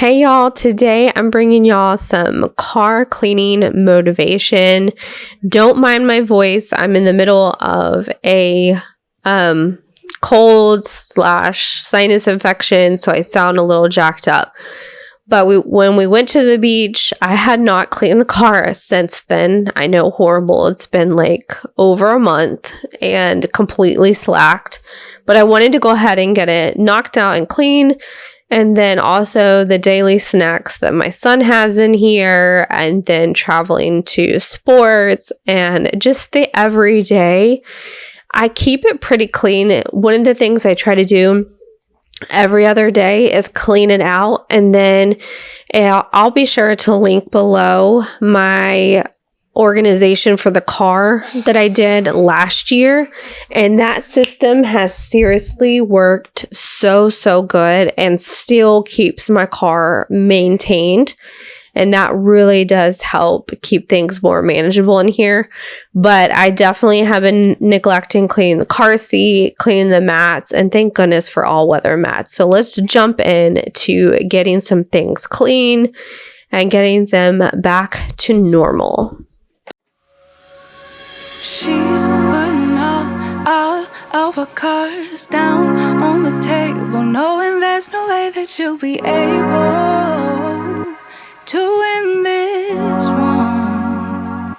Hey y'all, today I'm bringing y'all some car cleaning motivation. Don't mind my voice. I'm in the middle of a cold / sinus infection, so I sound a little jacked up. But when we went to the beach, I had not cleaned the car since then. I know, horrible. It's been like over a month and completely slacked. But I wanted to go ahead and get it knocked out and clean. And then also the daily snacks that my son has in here, and then traveling to sports and just the everyday. I keep it pretty clean. One of the things I try to do every other day is clean it out. And then I'll be sure to link below my organization for the car that I did last year, and that system has seriously worked so good and still keeps my car maintained, and that really does help keep things more manageable in here. But I definitely have been neglecting cleaning the car seat, cleaning the mats, and thank goodness for all weather mats. So let's jump in to getting some things clean and getting them back to normal. She's putting all of her cards down on the table, knowing there's no way that you'll be able to win this one.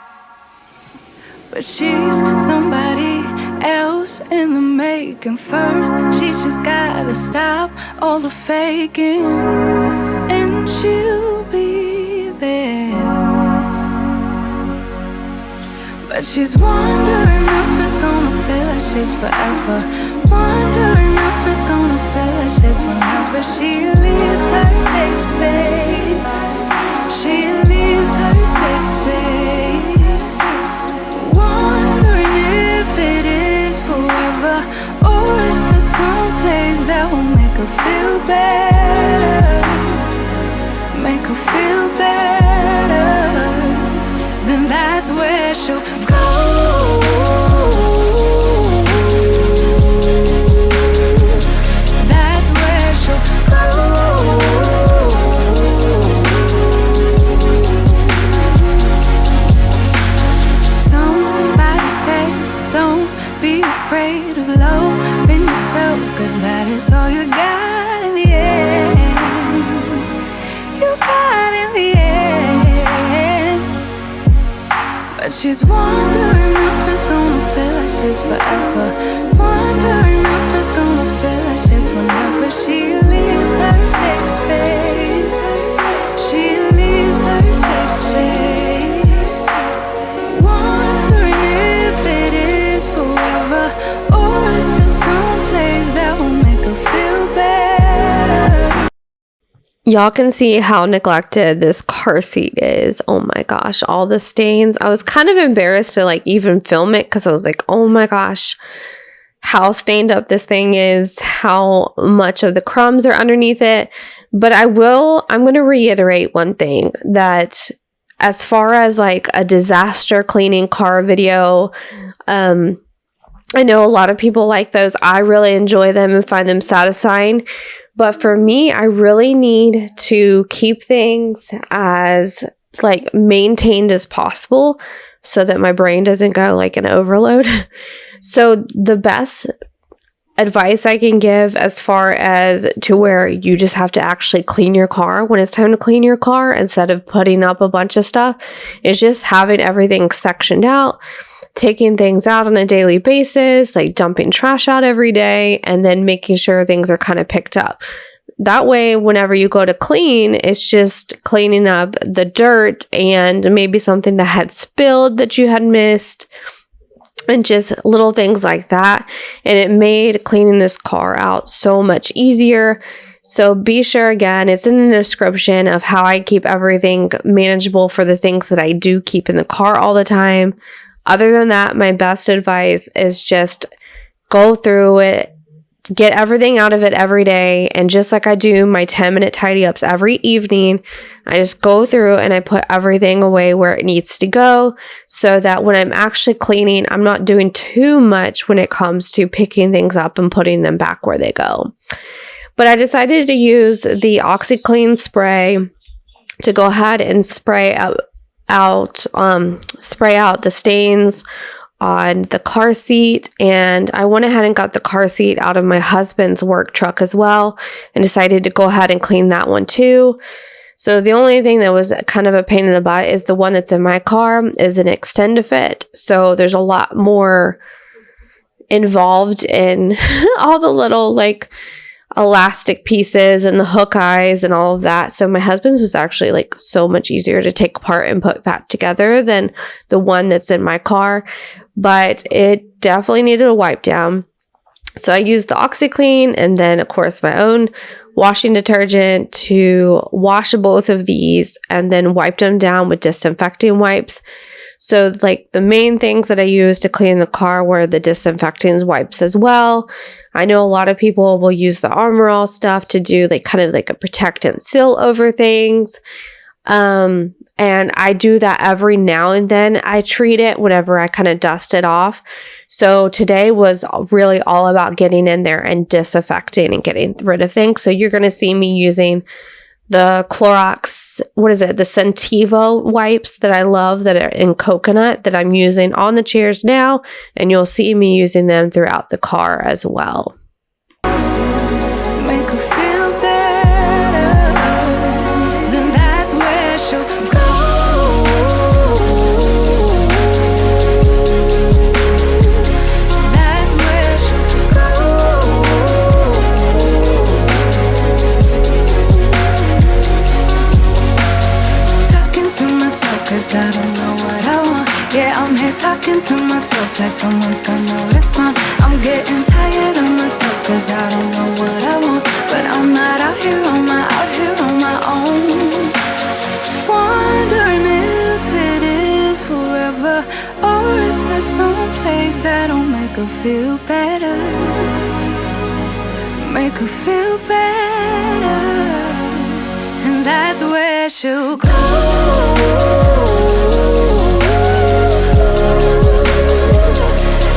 But she's somebody else in the making. First, she just gotta stop all the faking, and she'll be there. But she's wondering if it's gonna feel like this forever. Wondering if it's gonna feel like this whenever she leaves her safe space. She leaves her safe space. Wondering if it is forever, or is there some place that will make her feel better? Make her feel better. Then that's where she'll go. That's where she'll go. Somebody say, don't be afraid of loving yourself, 'cause that is all you got in the end. You got in the end. But she's wondering if it's gonna feel like this forever. Wondering if it's gonna feel like this whenever she leaves her safe space. She leaves her safe space. Wondering if it is forever, or is there some place that will make her feel better? Y'all can see how neglected this car seat is. Oh my gosh, all the stains. I was kind of embarrassed to even film it, because I was like, oh my gosh, how stained up this thing is, how much of the crumbs are underneath it. But I'm going to reiterate one thing, that as far as a disaster cleaning car video, I know a lot of people like those. I really enjoy them and find them satisfying. But for me, I really need to keep things as maintained as possible, so that my brain doesn't go an overload. So the best advice I can give, as far as to where you just have to actually clean your car when it's time to clean your car, instead of putting up a bunch of stuff, is just having everything sectioned out, taking things out on a daily basis, dumping trash out every day, and then making sure things are kind of picked up. That way, whenever you go to clean, it's just cleaning up the dirt and maybe something that had spilled that you had missed, and just little things like that. And it made cleaning this car out so much easier. So be sure, again, it's in the description of how I keep everything manageable for the things that I do keep in the car all the time. Other than that, my best advice is just go through it, get everything out of it every day. And just like I do my 10-minute tidy ups every evening, I just go through and I put everything away where it needs to go, so that when I'm actually cleaning, I'm not doing too much when it comes to picking things up and putting them back where they go. But I decided to use the OxiClean spray to go ahead and spray out the stains on the car seat. And I went ahead and got the car seat out of my husband's work truck as well, and decided to go ahead and clean that one too. So the only thing that was kind of a pain in the butt is the one that's in my car is an Extend-A-Fit. So there's a lot more involved in all the little like elastic pieces and the hook eyes and all of that. So my husband's was actually like so much easier to take apart and put back together than the one that's in my car. But it definitely needed a wipe down. So I used the OxiClean and then of course my own washing detergent to wash both of these and then wiped them down with disinfecting wipes. So like the main things that I used to clean the car were the disinfecting wipes as well. I know a lot of people will use the Armor All stuff to do like kind of like a protect and seal over things. And I do that every now and then. I treat it whenever I kind of dust it off. So today was really all about getting in there and disinfecting and getting rid of things. So you're going to see me using the Clorox, the Scentiva wipes that I love that are in coconut that I'm using on the chairs now. And you'll see me using them throughout the car as well. Make her feel better, then that's where she'll go. That's where she'll go. Talking to myself cause I don't know what I want. Yeah, I'm here talking to myself like someone's gonna respond. I'm getting tired of myself cause I don't know what I want. But I'm not out here on my own. Wondering if it is forever, or is there some place that'll make her feel better? Make her feel better, and that's where she'll go.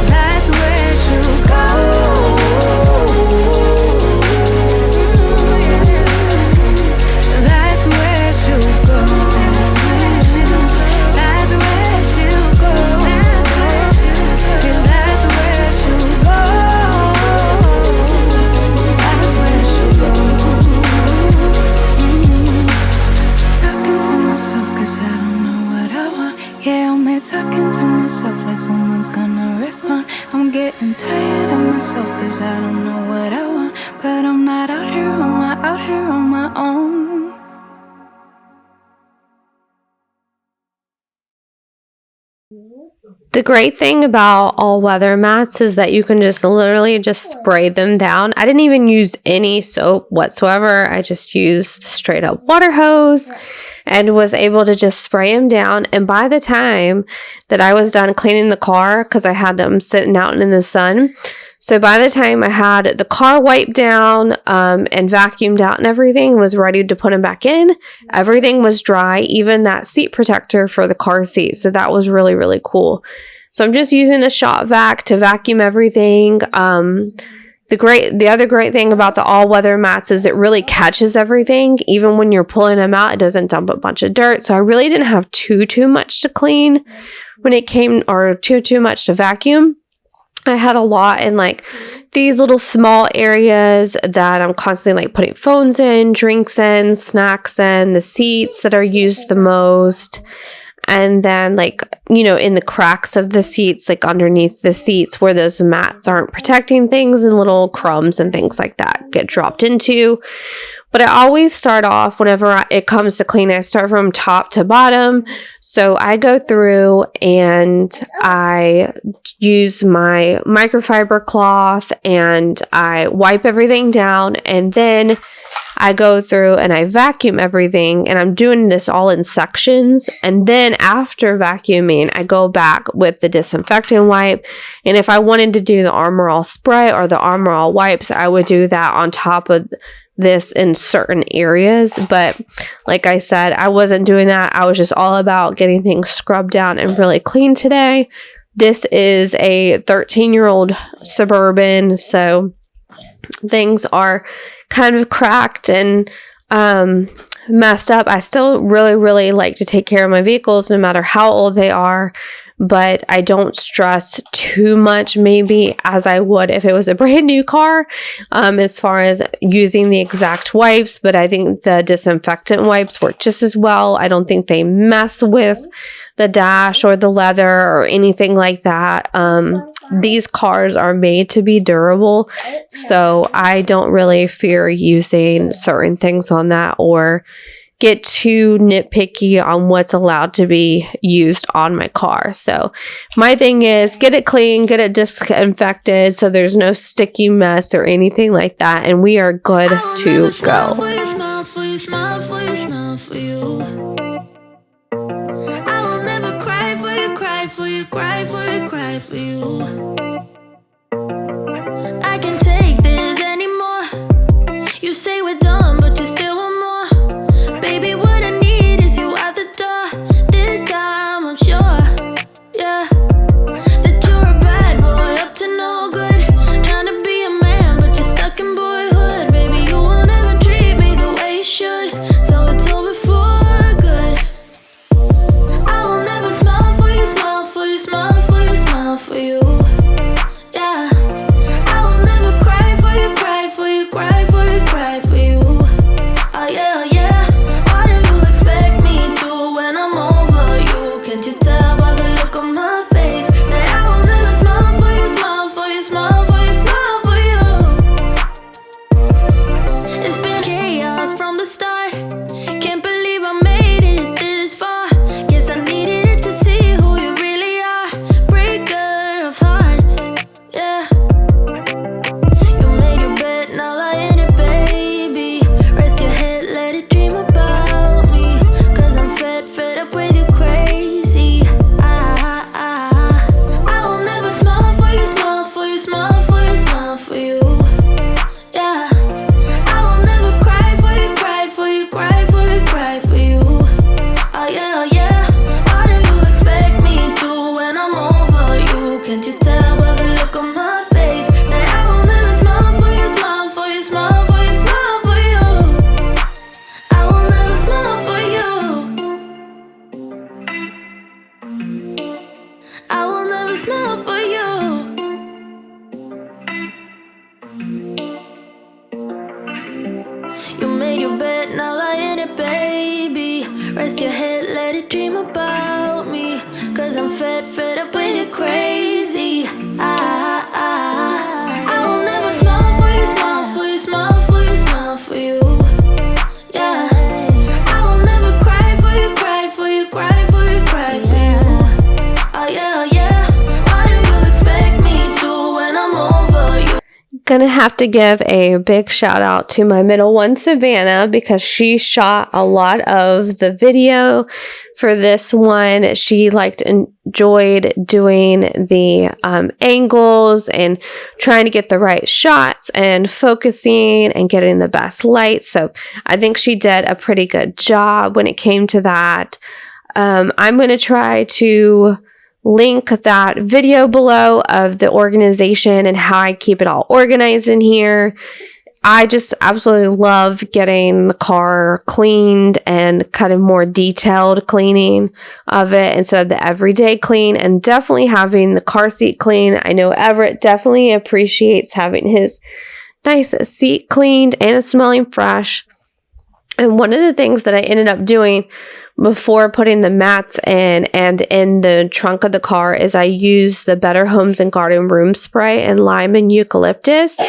That's where she'll go. That's where she'll go. That's where she'll go. Yeah, that's where she'll go. That's where she'll go. Talking to myself cause I don't know what I want. Yeah, I'm here talking to myself like someone's gonna respond. I'm getting tired of myself cause I don't know what I want. But I'm not out here on my own. The great thing about all weather mats is that you can just literally just spray them down. I didn't even use any soap whatsoever. I just used straight up water hose and was able to just spray them down. And by the time that I was done cleaning the car, because I had them sitting out in the sun, so by the time I had the car wiped down and vacuumed out and everything, was ready to put them back in, everything was dry, even that seat protector for the car seat. So that was really, really cool. So I'm just using a shop vac to vacuum everything. The other great thing about the all-weather mats is it really catches everything. Even when you're pulling them out, it doesn't dump a bunch of dirt. So I really didn't have too much to clean when it came, or too much to vacuum. I had a lot in like these little small areas that I'm constantly like putting phones in, drinks in, snacks in, the seats that are used the most. And then like, in the cracks of the seats, like underneath the seats where those mats aren't protecting things, and little crumbs and things like that get dropped into. But I always start off, whenever it comes to cleaning, I start from top to bottom. So I go through and I use my microfiber cloth and I wipe everything down, and then I go through and I vacuum everything, and I'm doing this all in sections. And then after vacuuming, I go back with the disinfectant wipe. And if I wanted to do the Armor All spray or the Armor All wipes, I would do that on top of this in certain areas. But like I said, I wasn't doing that. I was just all about getting things scrubbed down and really clean today. This is a 13-year-old Suburban, so things are kind of cracked and messed up, I still really, really like to take care of my vehicles no matter how old they are. But I don't stress too much, maybe as I would if it was a brand new car, as far as using the exact wipes. But I think the disinfectant wipes work just as well. I don't think they mess with the dash or the leather or anything like that. These cars are made to be durable, so I don't really fear using certain things on that or get too nitpicky on what's allowed to be used on my car. So my thing is get it clean, get it disinfected so there's no sticky mess or anything like that, and we are good to go. I can't take this anymore. You say we're done, but you still want more. Baby, what I need is you out the door. This time I'm sure, yeah, that you're a bad boy up to no good. Trying to be a man, but you're stuck in boyhood. Baby, you won't ever treat me the way you should, so it's over for good. I will never smile for you, smile for you, smile for you, smile for you. Yeah, I will never cry for you, cry for you, cry for you, cry for you. Oh yeah, oh yeah. What do you expect me to when I'm over you? Can't you tell by the look on my face that I will never smile for you, smile for you, smile for you, smile for you. It's been chaos from the start. Can't believe I made it this far. Guess I needed it to see who you really are. Breaker of hearts, yeah. You made your bed, now lie in it, baby. Rest your head, let it dream about me. Cause I'm fed up with you crazy. I will never smile for you, smile for you, smile for you, smile for you. Yeah, I will never cry for you, cry for you, cry for you, cry for you. Oh yeah, oh yeah. What do you expect me to when I'm over you? Can't you tell by the look on my face that I will never smile for you, smile for you, smile for you, smile for you. I will never smile for you. I will never smile for you. You made your bed, now lie in it, baby. Rest your head, let it dream about me. Cause I'm fed up with you crazy. I will never smile for you, smile for you, smile for you, smile for you. Yeah, I will never cry for you, cry for you, cry for you, cry for you. Oh yeah, oh yeah. What do you expect me to when I'm over you? Gonna have to give a big shout out to my middle one, Savannah, because she shot a lot of the video for this one. She enjoyed doing the angles and trying to get the right shots and focusing and getting the best light. So I think she did a pretty good job when it came to that. I'm going to try to link that video below of the organization and how I keep it all organized in here. I just absolutely love getting the car cleaned and kind of more detailed cleaning of it instead of the everyday clean, and definitely having the car seat clean. I know Everett definitely appreciates having his nice seat cleaned and smelling fresh. And one of the things that I ended up doing before putting the mats in and in the trunk of the car is I use the Better Homes and Garden room spray and lime and eucalyptus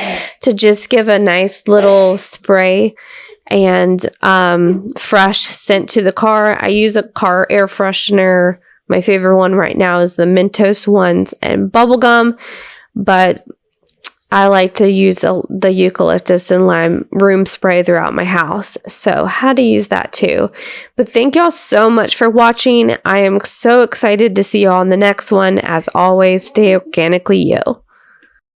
to just give a nice little spray and fresh scent to the car. I use a car air freshener. My favorite one right now is the Mentos ones and bubblegum, but I like to use the eucalyptus and lime room spray throughout my house. So how to use that too. But thank y'all so much for watching. I am so excited to see y'all on the next one. As always, stay organically you.